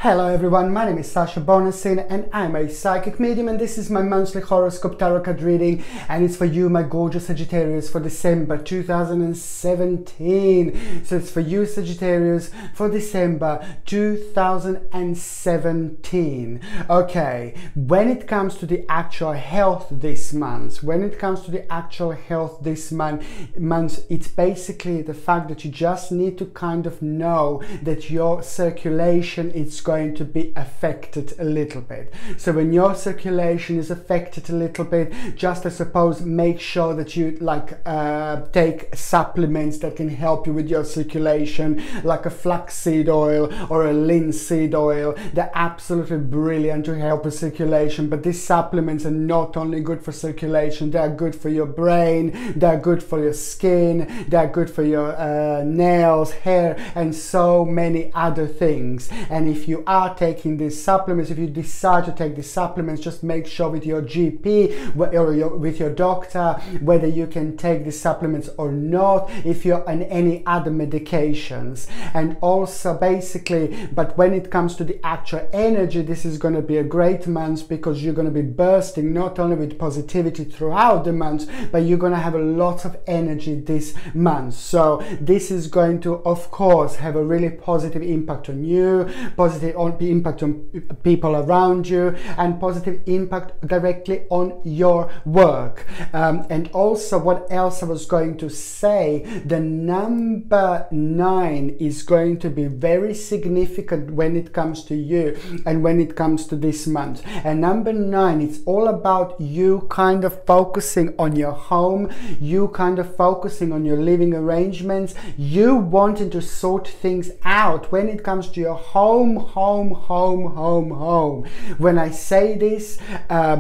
Hello everyone, my name is Sasha Bonasin and I'm a psychic medium, and this is my monthly horoscope tarot card reading, and it's for you, my gorgeous Sagittarius, for December 2017. So it's for you, Sagittarius, for December 2017. Okay, when it comes to the actual health this month, it's basically the fact that you just need to kind of know that your circulation is going to be affected a little bit. So when your circulation is affected a little bit, just I suppose make sure that you take supplements that can help you with your circulation, like a flaxseed oil or a linseed oil. They're absolutely brilliant to help with circulation, but these supplements are not only good for circulation, they're good for your brain, they're good for your skin, they're good for your nails, hair, and so many other things. And if you are taking these supplements, if you decide to take these supplements, just make sure with your GP or with your doctor whether you can take these supplements or not, if you're on any other medications. And also basically, but when it comes to the actual energy, this is going to be a great month because you're going to be bursting not only with positivity throughout the month, but you're going to have a lot of energy this month. So this is going to, of course, have a really positive impact on you, positive impact on people around you, and positive impact directly on your work. And also, what else I was going to say, the number 9 is going to be very significant when it comes to you and when it comes to this month. And number 9, it's all about you kind of focusing on your home, you kind of focusing on your living arrangements, you wanting to sort things out when it comes to your home. When I say this,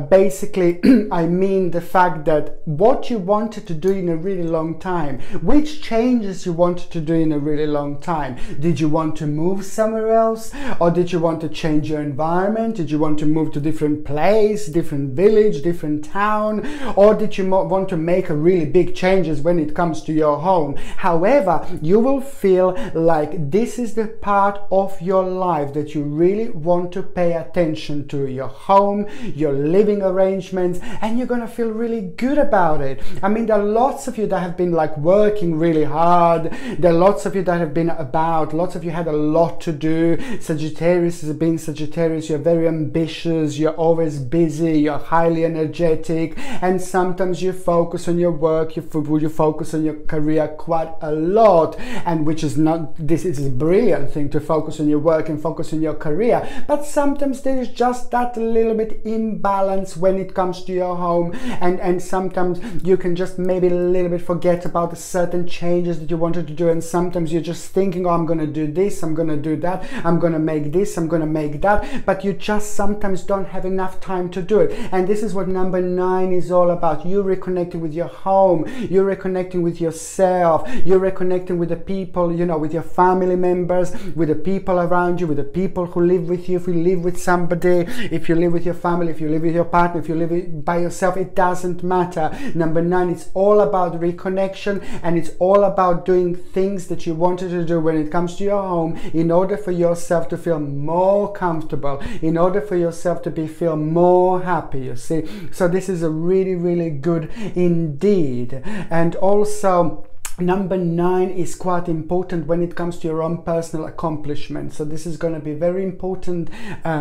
basically I mean the fact that what you wanted to do in a really long time, which changes you wanted to do in a really long time. Did you want to move somewhere else, or did you want to change your environment? Did you want to move to different place, different village, different town, or did you want to make a really big changes when it comes to your home? However, you will feel like this is the part of your life that you really want to pay attention to, your home, your living arrangements, and you're gonna feel really good about it. I mean, there are lots of you that have been like working really hard. There are lots of you that have been about, lots of you had a lot to do. Sagittarius is being Sagittarius, you're very ambitious, you're always busy, you're highly energetic, and sometimes you focus on your work, you focus on your career quite a lot, and which is not, this is a brilliant thing to focus on your work and focus on your career, but sometimes there is just that little bit imbalance when it comes to your home, and sometimes you can just maybe a little bit forget about the certain changes that you wanted to do, and sometimes you're just thinking, oh, I'm gonna do this, I'm gonna do that, I'm gonna make this, I'm gonna make that, but you just sometimes don't have enough time to do it. And this is what number 9 is all about. You reconnecting with your home, you're reconnecting with yourself, you're reconnecting with the people, you know, with your family members, with the people around you, with the people who live with you. If you live with somebody, if you live with your family, if you live with your partner, if you live by yourself, it doesn't matter. Number 9, it's all about reconnection, and it's all about doing things that you wanted to do when it comes to your home in order for yourself to feel more comfortable, in order for yourself to feel more happy, you see. So this is a really good indeed. And also, number 9 is quite important when it comes to your own personal accomplishments. So this is going to be very important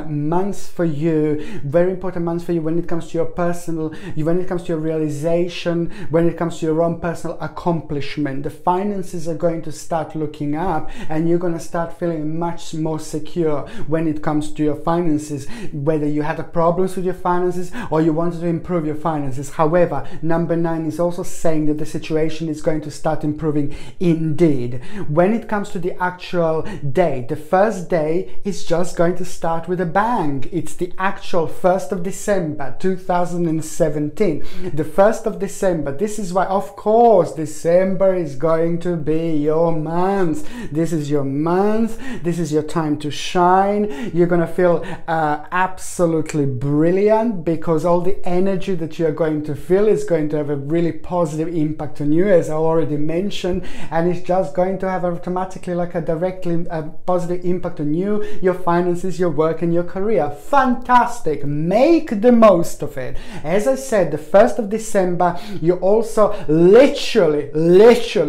months for you, very important months for you when it comes to your personal, when it comes to your realization, when it comes to your own personal accomplishment. The finances are going to start looking up, and you're going to start feeling much more secure when it comes to your finances, whether you had problems with your finances or you wanted to improve your finances. However, number 9 is also saying that the situation is going to start improving indeed. When it comes to the actual date, the first day is just going to start with a bang. It's the actual 1st of December 2017. The 1st of December. This is why, of course, December is going to be your month. This is your month. This is your time to shine. You're going to feel absolutely brilliant, because all the energy that you're going to feel is going to have a really positive impact on you, as I already mentioned dimension, and it's just going to have automatically like a directly positive impact on you, your finances, your work, and your career. Fantastic. Make the most of it. As I said, the 1st of December, you also literally,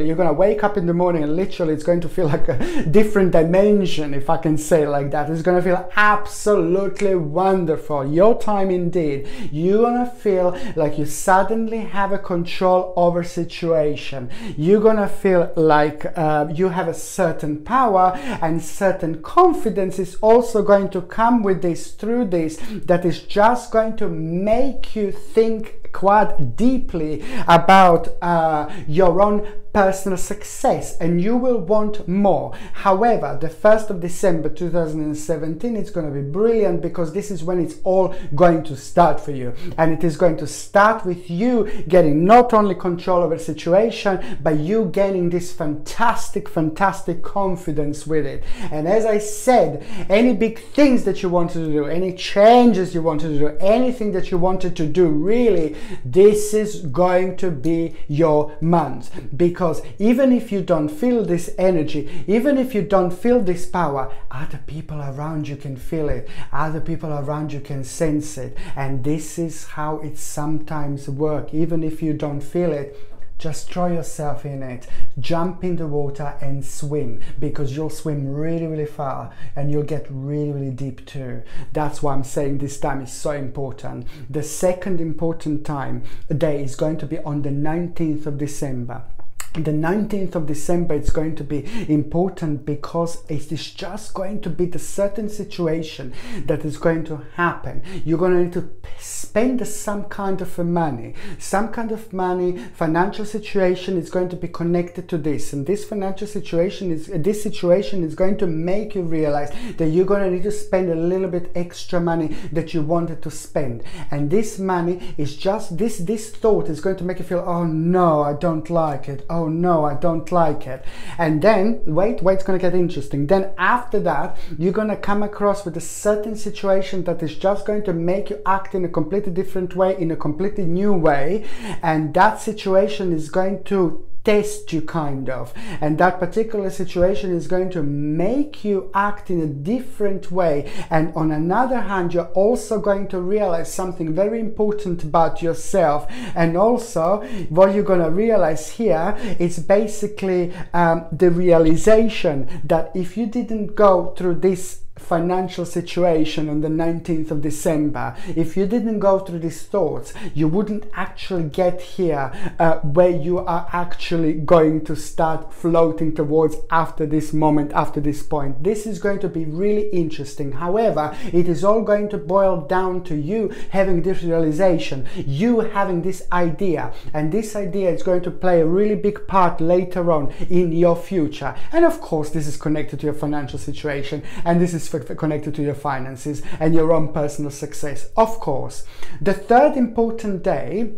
you're going to wake up in the morning and literally it's going to feel like a different dimension, if I can say it like that. It's going to feel absolutely wonderful. Your time indeed. You're going to feel like you suddenly have a control over situation. You're going to feel like you have a certain power, and certain confidence is also going to come with this, through this, that is just going to make you think quite deeply about your own personal success, and you will want more. However, the 1st of December 2017 is going to be brilliant, because this is when it's all going to start for you, and it is going to start with you getting not only control over the situation, but you gaining this fantastic confidence with it. And as I said, any big things that you wanted to do, any changes you wanted to do, anything that you wanted to do, really, this is going to be your month. Because even if you don't feel this energy, even if you don't feel this power, other people around you can feel it, other people around you can sense it, and this is how it sometimes works. Even if you don't feel it, just throw yourself in it, jump in the water and swim, because you'll swim really far and you'll get really deep too. That's why I'm saying this time is so important. The second important day is going to be on the 19th of December. The 19th of December is going to be important, because it is just going to be the certain situation that is going to happen. You're going to need to spend some kind of money, financial situation is going to be connected to this, and this financial situation is going to make you realize that you're going to need to spend a little bit extra money that you wanted to spend, and this money is just this thought is going to make you feel, oh no, I don't like it, oh no, I don't like it. And then wait, it's going to get interesting. Then after that, you're going to come across with a certain situation that is just going to make you act in a completely different way, in a completely new way, and that situation is going to test you kind of, and that particular situation is going to make you act in a different way. And on another hand, you're also going to realize something very important about yourself, and also what you're going to realize here is basically the realization that if you didn't go through this financial situation on the 19th of December, if you didn't go through these thoughts, you wouldn't actually get here where you are actually going to start floating towards after this moment, after this point. This is going to be really interesting. However, it is all going to boil down to you having this realization, you having this idea, and this idea is going to play a really big part later on in your future. And of course, this is connected to your financial situation, and this is connected to your finances and your own personal success, of course. The third important day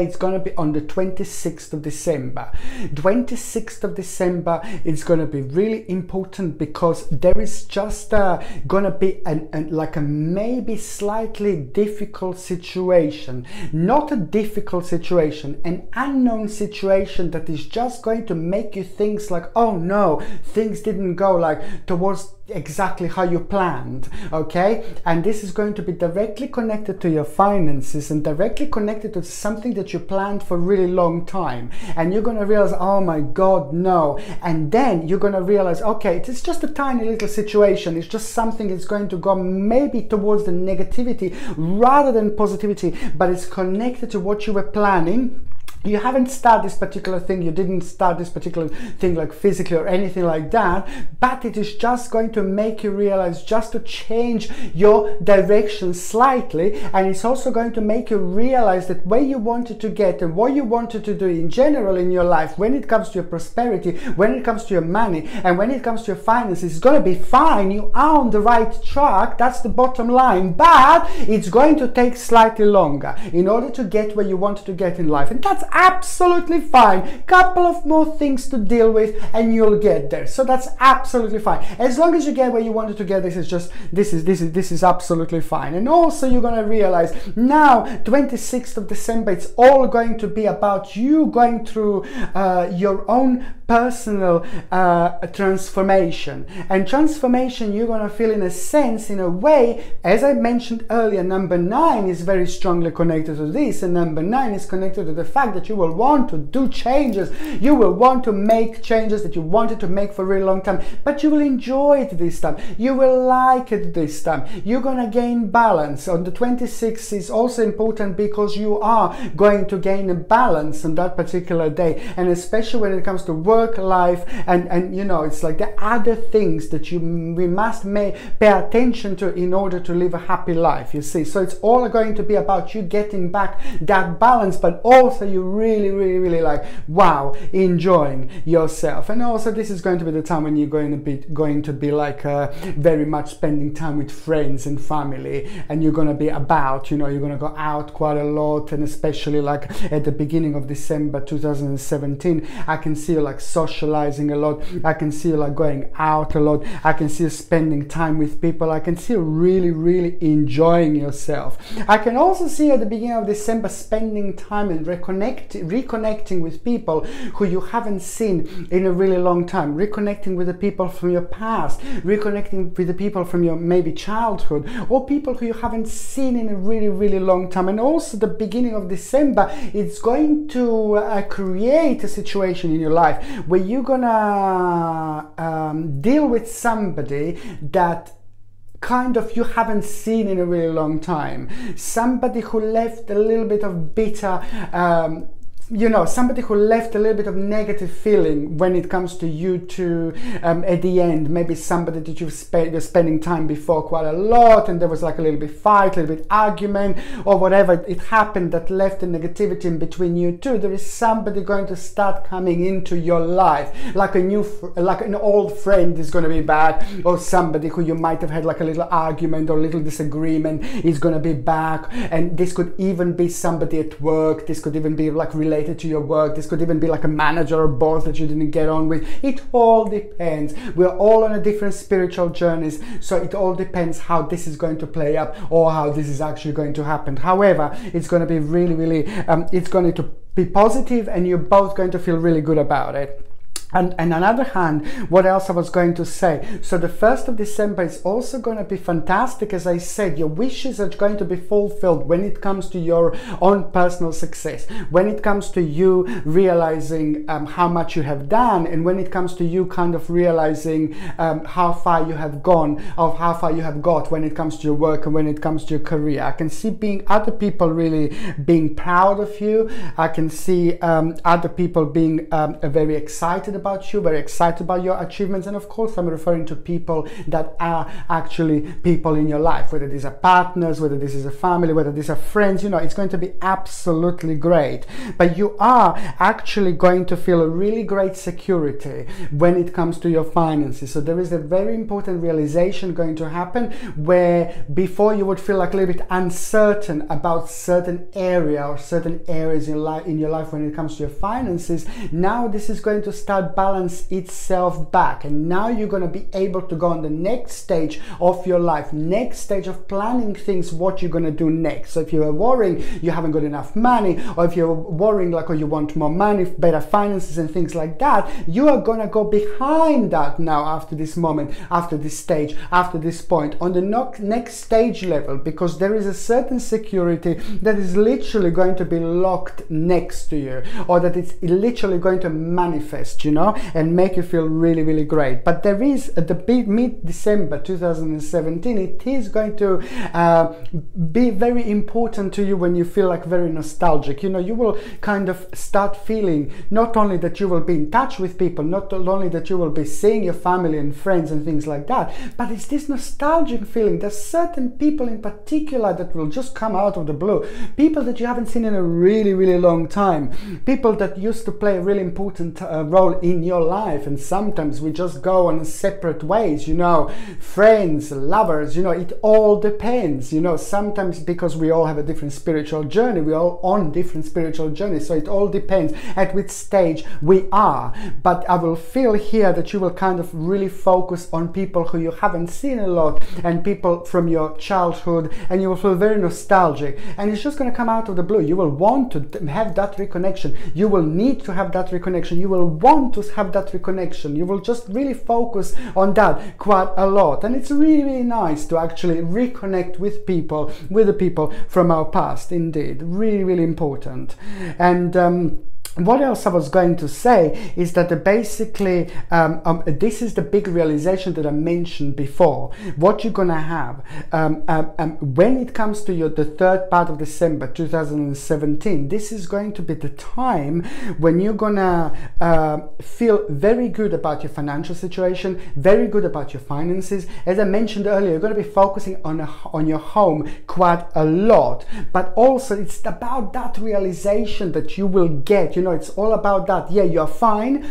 is going to be on the 26th of December. 26th of December is going to be really important, because there is just going to be like a maybe slightly difficult situation. Not a difficult situation, an unknown situation that is just going to make you think like, oh no, things didn't go like towards exactly how you planned, okay? And this is going to be directly connected to your finances and directly connected to something that you planned for a really long time, and you're going to realize, oh my god, no. And then you're going to realize, okay, it's just a tiny little situation, it's just something that's going to go maybe towards the negativity rather than positivity, but it's connected to what you were planning. You haven't started this particular thing, you didn't start this particular thing like physically or anything like that, but it is just going to make you realize, just to change your direction slightly, and it's also going to make you realize that where you wanted to get and what you wanted to do in general in your life, when it comes to your prosperity, when it comes to your money, and when it comes to your finances, it's going to be fine. You are on the right track, that's the bottom line, but it's going to take slightly longer in order to get where you wanted to get in life, and that's absolutely fine. Couple of more things to deal with and you'll get there. So that's absolutely fine. As long as you get where you wanted to get, this is absolutely fine. And also you're going to realize now 26th of December, it's all going to be about you going through your own personal transformation. And transformation you're going to feel in a sense, in a way, as I mentioned earlier, number 9 is very strongly connected to this, and number 9 is connected to the fact that you will want to do changes. You will want to make changes that you wanted to make for a really long time, but you will enjoy it this time. You will like it this time. You're going to gain balance. On the 26th is also important because you are going to gain a balance on that particular day, and especially when it comes to work life and you know, it's like the other things that we must pay attention to in order to live a happy life, you see. So it's all going to be about you getting back that balance, but also you really like, wow, enjoying yourself. And also this is going to be the time when you're going to be like very much spending time with friends and family, and you're going to be about, you know, you're going to go out quite a lot, and especially like at the beginning of December 2017, I can see you like socializing a lot. I can see you like going out a lot. I can see you spending time with people. I can see you really enjoying yourself. I can also see you at the beginning of December spending time and reconnecting with people who you haven't seen in a really long time, reconnecting with the people from your past, reconnecting with the people from your maybe childhood, or people who you haven't seen in a really long time. And also the beginning of December, it's going to create a situation in your life where you're gonna deal with somebody that kind of you haven't seen in a really long time, somebody who left a little bit of bitter you know, somebody who left a little bit of negative feeling when it comes to you two at the end. Maybe somebody that you're spending time before quite a lot, and there was like a little bit fight, a little bit argument, or whatever it happened that left the negativity in between you two. There is somebody going to start coming into your life, like like an old friend is going to be back, or somebody who you might have had like a little argument or a little disagreement is going to be back. And this could even be somebody at work. This could even be like related to your work. This could even be like a manager or boss that you didn't get on with. It all depends. We're all on a different spiritual journeys, so it all depends how this is going to play up or how this is actually going to happen. However, it's going to be really it's going to be positive, and you're both going to feel really good about it. And on the other hand, what else I was going to say? So the 1st of December is also going to be fantastic. As I said, your wishes are going to be fulfilled when it comes to your own personal success, when it comes to you realizing how much you have done, and when it comes to you kind of realizing how far you have gone, or how far you have got when it comes to your work and when it comes to your career. I can see other people really being proud of you. I can see other people being very excited about you, very excited about your achievements. And of course, I'm referring to people that are actually people in your life, whether these are partners, whether this is a family, whether these are friends. You know, it's going to be absolutely great. But you are actually going to feel a really great security when it comes to your finances. So there is a very important realization going to happen, where before you would feel like a little bit uncertain about certain area or certain areas in your life when it comes to your finances. Now this is going to start balance itself back, and now you're going to be able to go on the next stage of your life, next stage of planning things, what you're going to do next. So if you are worrying you haven't got enough money, or if you're worrying like, oh, you want more money, better finances and things like that, you are going to go behind that now, after this moment, after this stage, after this point, on the next stage level, because there is a certain security that is literally going to be locked next to you, or that it's literally going to manifest, you know, and make you feel really great. But there is at the mid-December 2017, it is going to be very important to you when you feel like very nostalgic. You know, you will kind of start feeling not only that you will be in touch with people, not only that you will be seeing your family and friends and things like that, but it's this nostalgic feeling. There's certain people in particular that will just come out of the blue, people that you haven't seen in a really long time, people that used to play a really important role in your life, and sometimes we just go on separate ways, you know, friends, lovers, you know, it all depends, you know, sometimes because we all have a different spiritual journey, we're all on different spiritual journeys, so it all depends at which stage we are. But I will feel here that you will kind of really focus on people who you haven't seen a lot, and people from your childhood, and you will feel very nostalgic, and it's just going to come out of the blue. You will want to have that reconnection, you will need to have that reconnection, you will want to have that reconnection, you will just really focus on that quite a lot. And it's really, really nice to actually reconnect with people, with the people from our past. Indeed, really, really important. And what else I was going to say is that basically this is the big realization that I mentioned before. What you're gonna have when it comes to the third part of December 2017, this is going to be the time when you're gonna feel very good about your financial situation, very good about your finances. As I mentioned earlier, you're going to be focusing on your home quite a lot, but also it's about that realization that you will get. You know, it's all about that. Yeah, you're fine,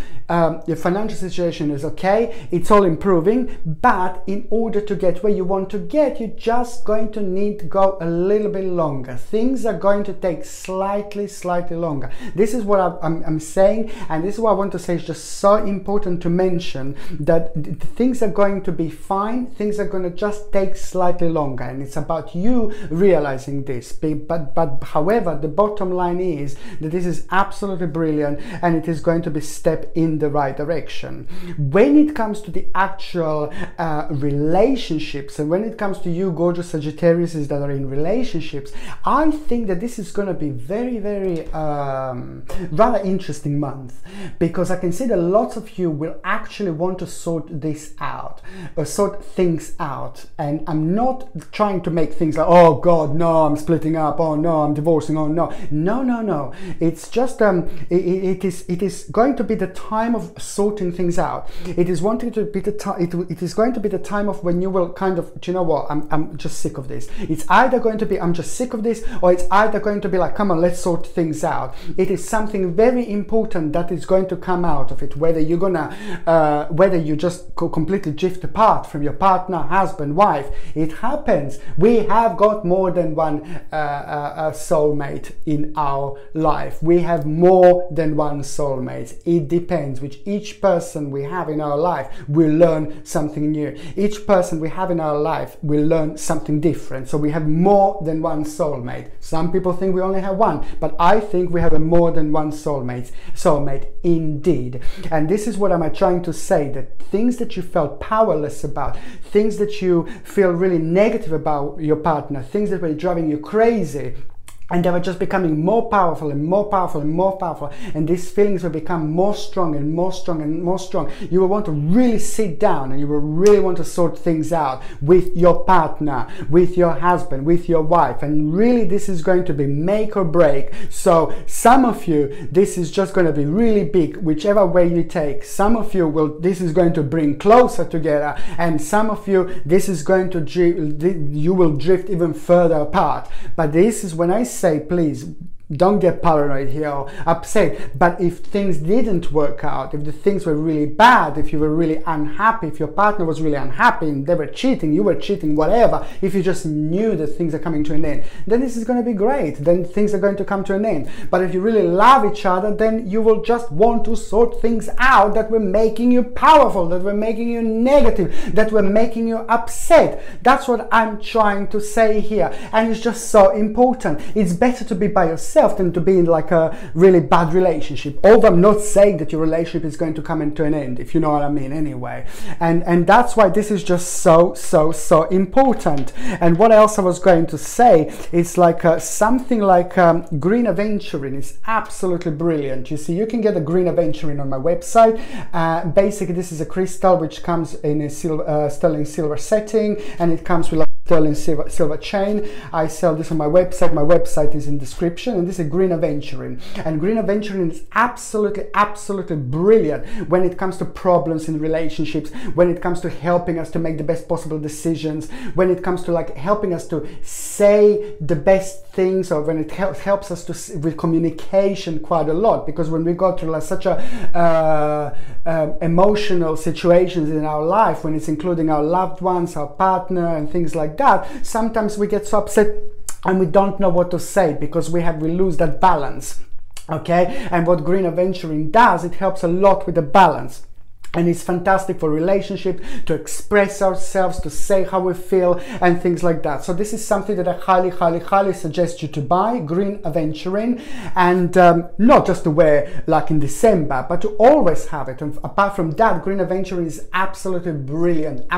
your financial situation is okay, it's all improving, but in order to get where you want to get, you're just going to need to go a little bit longer. Things are going to take slightly longer. This is what I'm saying, and this is what I want to say. Is just so important to mention that things are going to be fine, things are going to just take slightly longer, and it's about you realizing this. But however, the bottom line is that this is absolutely brilliant, and it is going to be a step in the right direction. When it comes to the actual relationships, and when it comes to you gorgeous Sagittariuses that are in relationships, I think that this is going to be very rather interesting month, because I can see that lots of you will actually want to sort this out, or sort things out. And I'm not trying to make things like, oh God, no, I'm splitting up, oh no, I'm divorcing, oh no. No. It's just it is going to be the time of sorting things out. It is going to be the time of when you will kind of, do you know what, I'm just sick of this. It's either going to be, I'm just sick of this, or it's either going to be like, come on, let's sort things out. It is something very important that is going to come out of it, whether you're gonna whether you just completely drift apart from your partner, husband, wife. It happens. We have got more than one soulmate in our life. We have more than one soulmate. It depends. Which each person we have in our life will learn something new. Each person we have in our life will learn something different. So we have more than one soulmate. Some people think we only have one, but I think we have a more than one soulmate indeed. And this is what I'm trying to say, that things that you felt powerless about, things that you feel really negative about your partner, things that were driving you crazy, and they were just becoming more powerful and more powerful and more powerful, and these feelings will become more strong and more strong and more strong. You will want to really sit down, and you will really want to sort things out with your partner, with your husband, with your wife, and really this is going to be make or break. So some of you, this is just going to be really big, whichever way you take. Some of you will, this is going to bring closer together, and some of you, this is going to you will drift even further apart. But this is when I say, please don't get paranoid here or upset. But if things didn't work out, if the things were really bad, if you were really unhappy, if your partner was really unhappy and they were cheating, you were cheating, whatever, if you just knew that things are coming to an end, then this is going to be great. Then things are going to come to an end. But if you really love each other, then you will just want to sort things out that were making you powerful, that were making you negative, that were making you upset. That's what I'm trying to say here. And it's just so important. It's better to be by yourself than to be in like a really bad relationship. Although I'm not saying that your relationship is going to come into an end, if you know what I mean, anyway. And that's why this is just so important. And what else I was going to say, it's like something like green aventurine is absolutely brilliant. You see, you can get a green aventurine on my website. Basically, this is a crystal which comes in a sterling silver setting, and it comes with like sterling silver chain. I sell this on my website. My website is in description, and this is a green aventurine. And green aventurine is absolutely brilliant when it comes to problems in relationships, when it comes to helping us to make the best possible decisions, when it comes to like helping us to say the best things, or when it helps us to with communication quite a lot, because when we go through like such a emotional situations in our life, when it's including our loved ones, our partner and things like that, sometimes we get so upset and we don't know what to say because we lose that balance. Okay, and what green aventuring does, it helps a lot with the balance. And it's fantastic for relationship, to express ourselves, to say how we feel and things like that. So this is something that I highly suggest you to buy, green aventurine, and not just to wear like in December, but to always have it. And apart from that, green aventurine is absolutely brilliant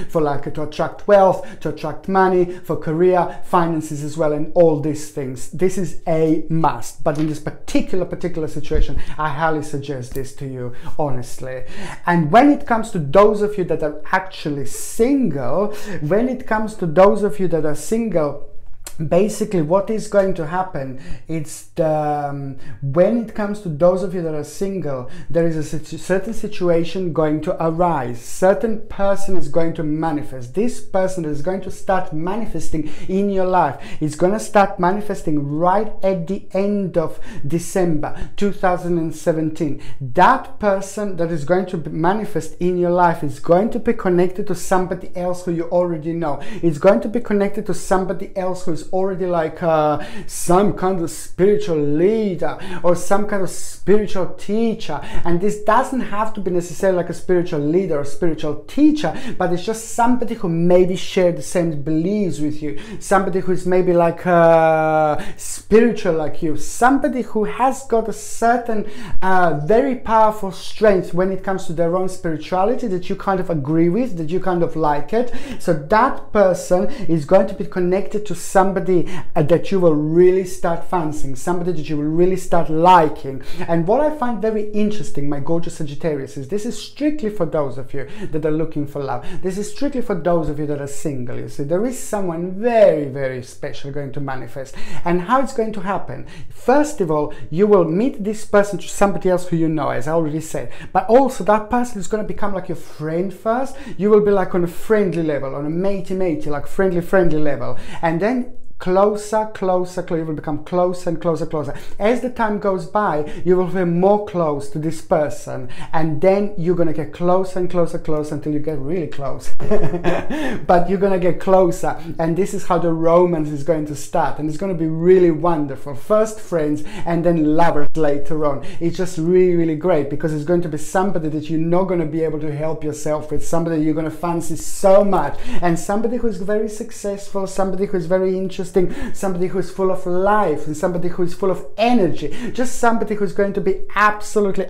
for like to attract wealth, to attract money, for career, finances as well, and all these things. This is a must. But in this particular situation, I highly suggest this to you, honestly. And when it comes to those of you that are actually single, basically what is going to happen, it's when it comes to those of you that are single, there is a certain situation going to arise. Certain person is going to manifest. This person is going to start manifesting in your life. It's going to start manifesting right at the end of December 2017. That person that is going to manifest in your life is going to be connected to somebody else who you already know. It's going to be connected to somebody else who is already like some kind of spiritual leader or some kind of spiritual teacher. And this doesn't have to be necessarily like a spiritual leader or spiritual teacher, but it's just somebody who maybe shared the same beliefs with you, somebody who is maybe like spiritual like you, somebody who has got a certain very powerful strength when it comes to their own spirituality that you kind of agree with, that you kind of like it. So that person is going to be connected to somebody that you will really start fancying, somebody that you will really start liking. And what I find very interesting, my gorgeous Sagittarius, is this is strictly for those of you that are looking for love. This is strictly for those of you that are single. You see, there is someone very special going to manifest. And how it's going to happen? First of all, you will meet this person to somebody else who you know, as I already said, but also that person is going to become like your friend first. You will be like on a friendly level, on a matey, like friendly level, and then closer, you will become closer and closer. As the time goes by, you will feel more close to this person, and then you're gonna get closer and closer until you get really close. But you're gonna get closer, and this is how the romance is going to start, and it's gonna be really wonderful. First friends and then lovers later on. It's just really great, because it's going to be somebody that you're not gonna be able to help yourself with, somebody you're gonna fancy so much, and somebody who is very successful, somebody who is very interesting, somebody who is full of life, and somebody who is full of energy, just somebody who's going to be absolutely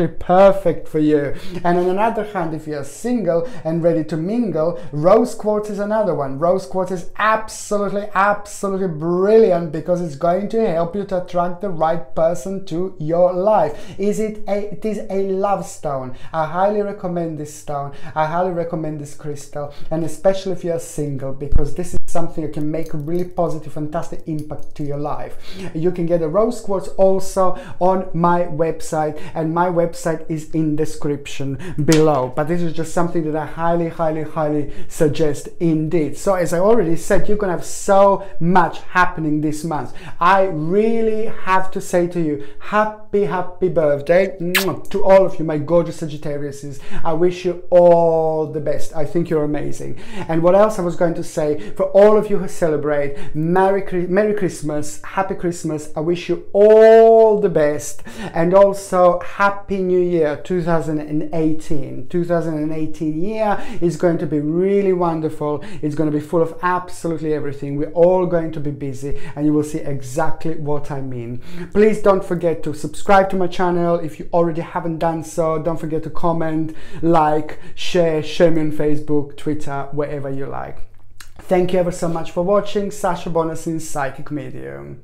perfect for you. And on another hand, if you're single and ready to mingle, rose quartz is another one. Rose quartz is absolutely brilliant, because it's going to help you to attract the right person to your life. It is a love stone. I highly recommend this stone. I highly recommend this crystal, and especially if you're single, because this is something that can make a really positive, fantastic impact to your life. You can get a rose quartz also on my website, and my website is in description below. But this is just something that I highly suggest indeed. So as I already said, you're gonna have so much happening this month. I really have to say to you, happy birthday to all of you, my gorgeous Sagittariuses. I wish you all the best. I think you're amazing. And what else I was going to say, for all of you who celebrate, Merry Christmas, Happy Christmas. I wish you all the best, and also Happy New Year 2018. 2018 year is going to be really wonderful. It's going to be full of absolutely everything. We're all going to be busy, and you will see exactly what I mean. Please don't forget to subscribe to my channel if you already haven't done so. Don't forget to comment, like, share me on Facebook, Twitter, wherever you like. Thank you ever so much for watching. Sasha Bonasin, Psychic Medium.